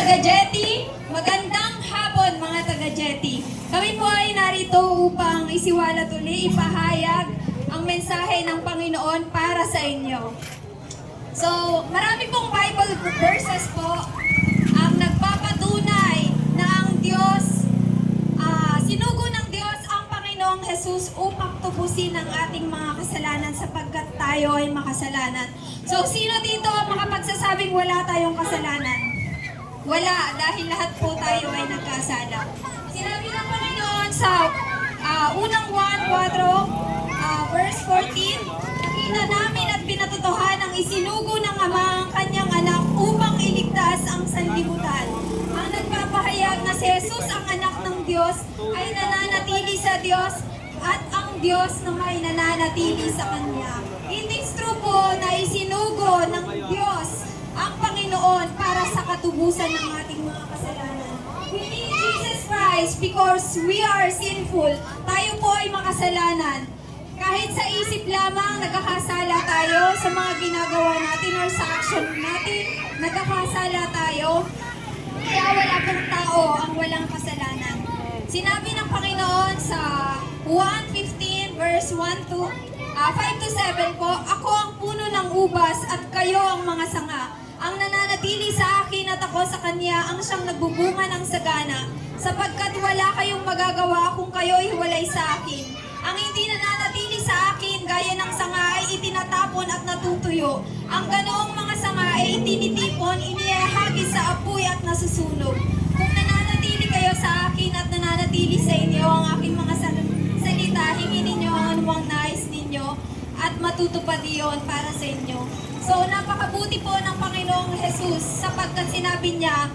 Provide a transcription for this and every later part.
taga-Jetty, magandang hapon mga taga-Jetty. Kami po ay narito upang isiwalat uli, ipahayag ang mensahe ng Panginoon para sa inyo. So, marami pong Bible verses po ang nagpapatunay na ang Diyos, sinugo ng Diyos ang Panginoong Jesus upang tubusin ang ating mga kasalanan sapagkat tayo ay makasalanan. So, sino dito ang makapagsasabing wala tayong kasalanan? Wala, dahil lahat po tayo ay nagkasala. Sinabi ng Panginoon sa unang 1:4, verse 14, nakita namin at pinatutuhan ang isinugo ng Ama ang kanyang anak upang iligtas ang sanlibutan. Ang nagpapahayag na si Jesus ang anak ng Diyos ay nananatili sa Diyos at ang Diyos na may nananatili sa Kanya. It is true po na isinugo ng Diyos ang Panginoon para sa katubusan ng ating mga kasalanan. We need Jesus Christ because we are sinful. Tayo po ay makasalanan. Kahit sa isip lamang, nagkakasala tayo sa mga ginagawa natin or sa action natin, nagkakasala tayo. Kaya wala pong tao ang walang kasalanan. Sinabi ng Panginoon sa 1:15 verse 5-7 po, ako ang puno ng ubas at kayo ang mga sanga. Ang nananatili sa akin at ako sa Kanya ang siyang nagbubunga ng sagana, sapagkat wala kayong magagawa kung kayo'y hiwalay sa akin. Ang hindi nananatili sa akin gaya ng sanga ay itinatapon at natutuyo. Ang ganoong mga sanga ay itinitipon, inihahagis sa apoy at nasusunog. Kung nananatili kayo sa akin at nananatili sa inyo ang aking mga salita, hingin ninyo ang anumang nais ninyo at matutupad iyon para sa inyo. So, napakabuti po ng Panginoong Jesus sapagkat sinabi niya,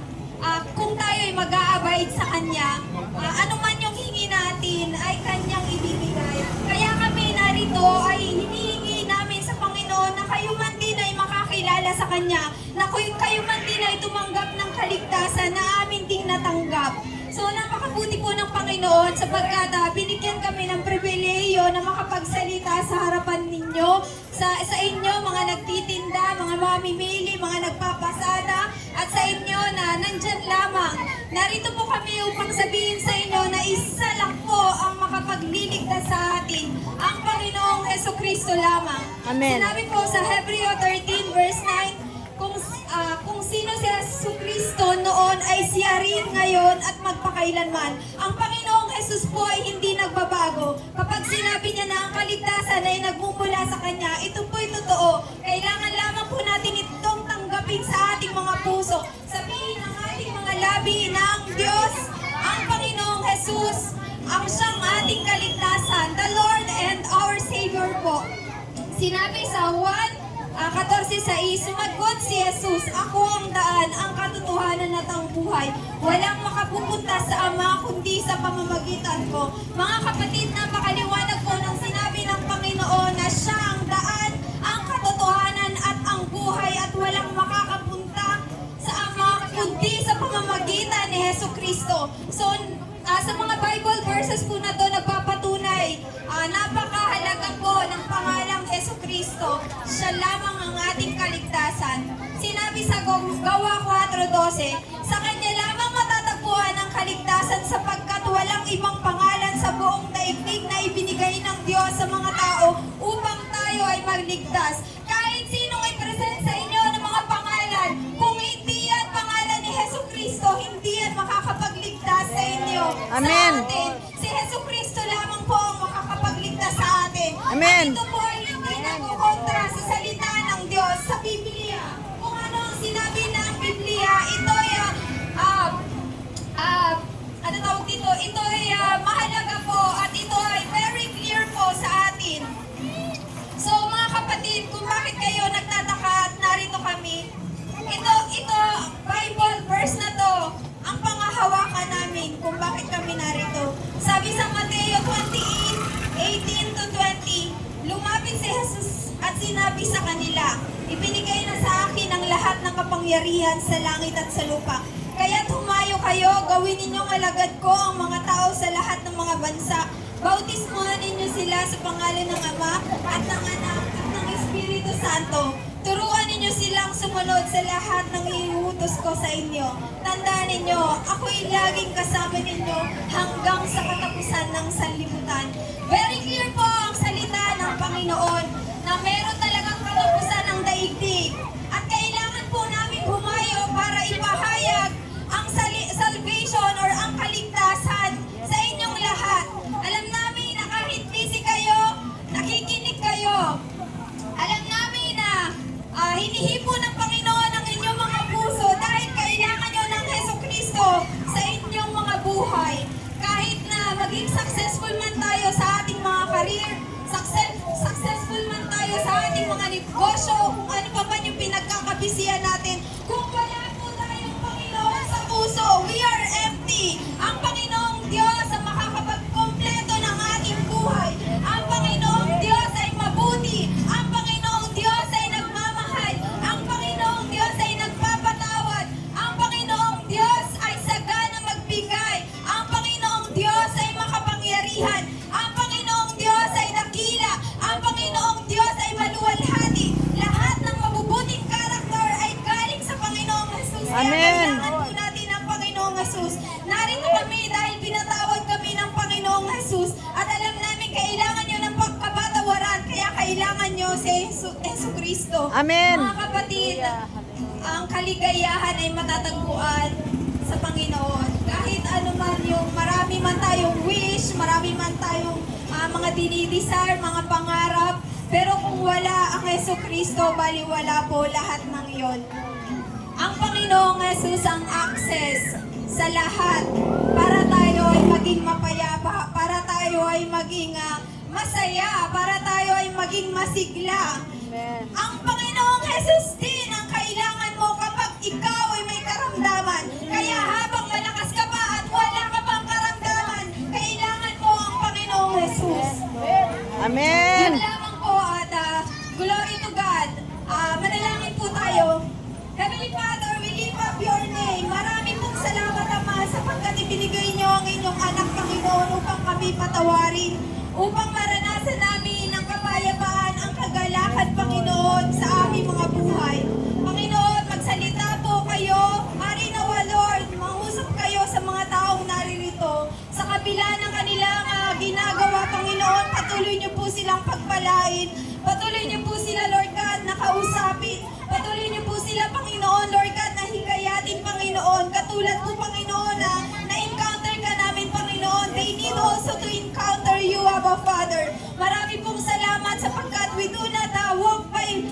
kung tayo ay mag-aabide sa Kanya, ano man yung hingi natin ay Kanyang ibibigay. Kaya kami narito ay hinihingi namin sa Panginoon na kayo man din ay makakilala sa Kanya, na kayo man din ay tumanggap ng kaligtasan na amin ding natanggap. So, napakabuti po ng Panginoon sapagkat binigyan kami ng pribilehiyo na makapagsalita sa harapan ninyo, sa inyo, mga nagtitinda, mga mamimili, mga nagpapasada, at sa inyo na nandyan lamang. Narito po kami upang sabihin sa inyo na isa lang po ang makapagliligtas sa atin, ang Panginoong Hesukristo lamang. Amen. Sinabi po sa Hebreo 13 verse 9, kung sino si Jesucristo noon ay siya rin ngayon at magpakailanman. Ang Panginoong Jesus po ay hindi nagbabago. Kapag sinabi niya na ang kaligtasan ay nagmumula sa Kanya, ito po'y totoo. Kailangan lamang po natin itong tanggapin sa ating mga puso. Sabihin ng ating mga labi na ang Diyos, ang Panginoong Jesus, ang siyang ating kaligtasan, the Lord and our Savior po. Sinabi sa 14:6, sumagot si Jesus, ako ang daan, ang katotohanan at ang buhay. Walang makapupunta sa Ama kundi sa pamamagitan ko. Mga kapatid, napakaliwanag po ng sinabi ng Panginoon na siya ang daan, ang katotohanan at ang buhay at walang makakapunta sa Ama kundi sa pamamagitan ni Jesucristo. So, sa mga Bible verses po na to nagpapatunay, napakahalaga po ng pangalang Jesucristo. Siya lamang ang ating kaligtasan. Sinabi sa Gawa 4:12, sa Kanya lamang matatagpuan ang kaligtasan sapagkat walang ibang pangalan sa buong daigdig na ibinigay ng Diyos sa mga tao upang tayo ay magligtas. Kahit sinong i-present sa inyo ng mga pangalan, kung hindi yan pangalan ni Jesucristo, hindi yan makakapagligtas sa inyo. Amen. Sa atin. Si Jesucristo lamang po ang makakapagligtas sa atin. Amen. At ito po ay hindi nagkukontra sa salita ng Diyos sa Biblia. Kung ano ang sinabi ng Biblia, ito ay ano tawag dito? Ito ay mahalaga po at ito ay very clear po sa atin. So mga kapatid, kung bakit kayo nagtataka at narito kami, ito Bible verse na to ang pangahawakan namin kung bakit kami narito. Sabi sa Mateo 28:18-20, lumapit si Jesus at sinabi sa kanila, ibinigay na sa akin ang lahat ng kapangyarihan sa langit at sa lupa. Kaya tumayo kayo, gawin ninyong alagad ko ang mga tao sa lahat ng mga bansa. Bautismuhan ninyo sila sa pangalan ng Ama at ng Anak at ng Espiritu Santo. Turuan ninyo niyo silang sumunod sa lahat ng iuutos ko sa inyo. Tandaan ninyo, ako'y laging kasama ninyo hanggang sa katapusan ng sanlibutan. Very clear po ang salita ng Panginoon na meron talagang katapusan ng daigdig. At kailangan po namin humayo para ipahayag ang salvation or ang kaligtasan sa inyong lahat. Alam namin na kahit busy kayo, nakikinig kayo. Alam namin na hinihipo ng Panginoon ang inyong mga puso dahil kailangan nyo ng Jesucristo sa inyong mga buhay. Kahit na maging successful man tayo sa ating mga career, successful man tayo sa ating mga negosyo, kung ano pa man yung pinagkakabisihan natin, kung wala po tayong Panginoon sa puso, we are empty. Ang Panginoong Diyos ang makakapagkompleto ng ating buhay. Ang Panginoong Diyos ay mabuti. Ang Panginoong Diyos ay nagmamahal. Ang Panginoong Diyos ay nagpapatawad. Ang Panginoong Diyos ay sagana magbigay. Ang Panginoong Diyos ay makapangyarihan. Ang Panginoong Diyos ay dakila. Ang Panginoong Diyos ay maluwalhati. Lahat ng mabubuting karakter ay galing sa Panginoong Jesus. Kaya Amen. kailangan po natin ang Panginoong Jesus. Narito kami dahil pinatawad kami ng Panginoong Jesus. At alam namin kailangan nyo ng pagkabatawaran. Kaya kailangan nyo si Jesucristo. Amen. Mga kapatid, ang kaligayahan ay matatagpuan sa Panginoon. Kahit ano man yung marami man tayong wish, marami man tayong mga dinidesire, mga pangarap, pero kung wala ang Jesucristo, baliwala po lahat ng iyon. Ang Panginoong Jesus ang access sa lahat para tayo ay maging mapayapa, para tayo ay maging masaya, para tayo ay maging masigla. Ang Panginoong Jesus din ang kailangan mo kapag ikaw ay may karamdaman. Kaya habang malakas ka pa at wala ka pang karamdaman, kailangan mo ang Panginoong Jesus. Amen. Yun lamang po at glory to God. Manalangin po tayo. Heavenly Father, we lift up your name. Marami pong salamat, Ama, sapagkat ibinigay niyo ang inyong anak, Panginoon, upang kami patawarin, upang maranasan namin ang kapayapaan, ang kagalakan, Panginoon, sa aming mga buhay. Panginoon, magsalita po kayo. Marinawa, Lord, mangusap kayo sa mga taong naririto. Sa kabila ng kanilang ginagawa, Panginoon, patuloy niyo po silang pagpalain. Patuloy niyo po sila, Lord God, na kausapin. Patuloy niyo po sila, Panginoon, Lord God, na hikayatin, Panginoon. Katulad po, Panginoon, na-encounter ka namin, Panginoon. They need also to encounter you, Abba Father. Marami pong salamat sapagkat we do not walk by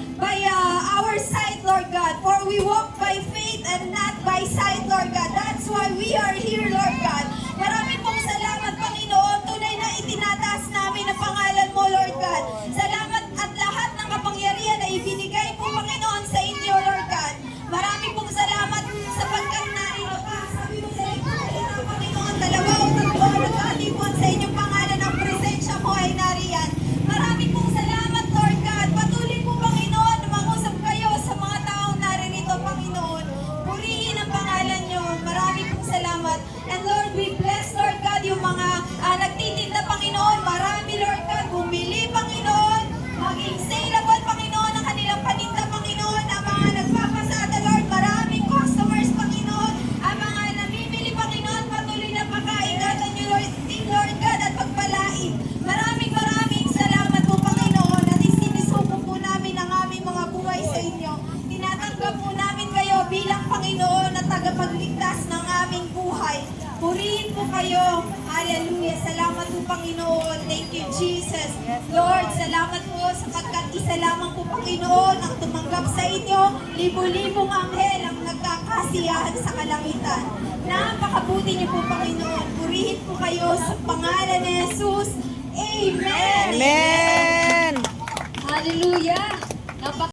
our sight, Lord God. For we walk by faith and not by sight, Lord God. That's why we are here, Lord God. Marami pong salamat, Panginoon. Tunay na itinataas namin ang pangalan mo, Lord God. Salamat at lahat ng kapangyarihan na ibinigay po, Panginoon, sa inyo, Lord God. Marami pong salamat sapagkat narito ka. Sabi mo sa ito, Panginoon, dalawa o tatlo nag-aalipuan sa inyong pangalan, ang presensya mo ay nariyan. Marami pong salamat, Lord God. Patuloy po, Panginoon, na mangusap kayo sa mga taong naririto, Panginoon. Purihin ang pangalan nyo. Marami pong salamat. And Lord, we bless, Lord God, yung mga nagtitinda, Panginoon. Marami, Lord God, bumili, Panginoon. Maging saleable, Panginoon, ang kanilang paninda, Panginoon. Ang mga nagpapasada, Lord, maraming customers, Panginoon. Ang mga namimili, Panginoon, patuloy na pakaingatan nyo, Lord God, at pagpalain. Maraming salamat po, Panginoon, at isinusuko po namin ang aming mga buhay sa inyo. Tinatanggap po namin kayo bilang Panginoon at tagapagligtas ng aming buhay. Purihin po kayo. Hallelujah. Salamat po, Panginoon. Thank you, Jesus. Lord, salamat po sapagkat isa lamang po, Panginoon, ang tumanggap sa inyo. Libo-libong anghel ang nagkakasiyahan sa kalangitan. Napakabuti niyo po, Panginoon. Purihin po kayo sa pangalan ni Jesus. Amen. Amen. Hallelujah.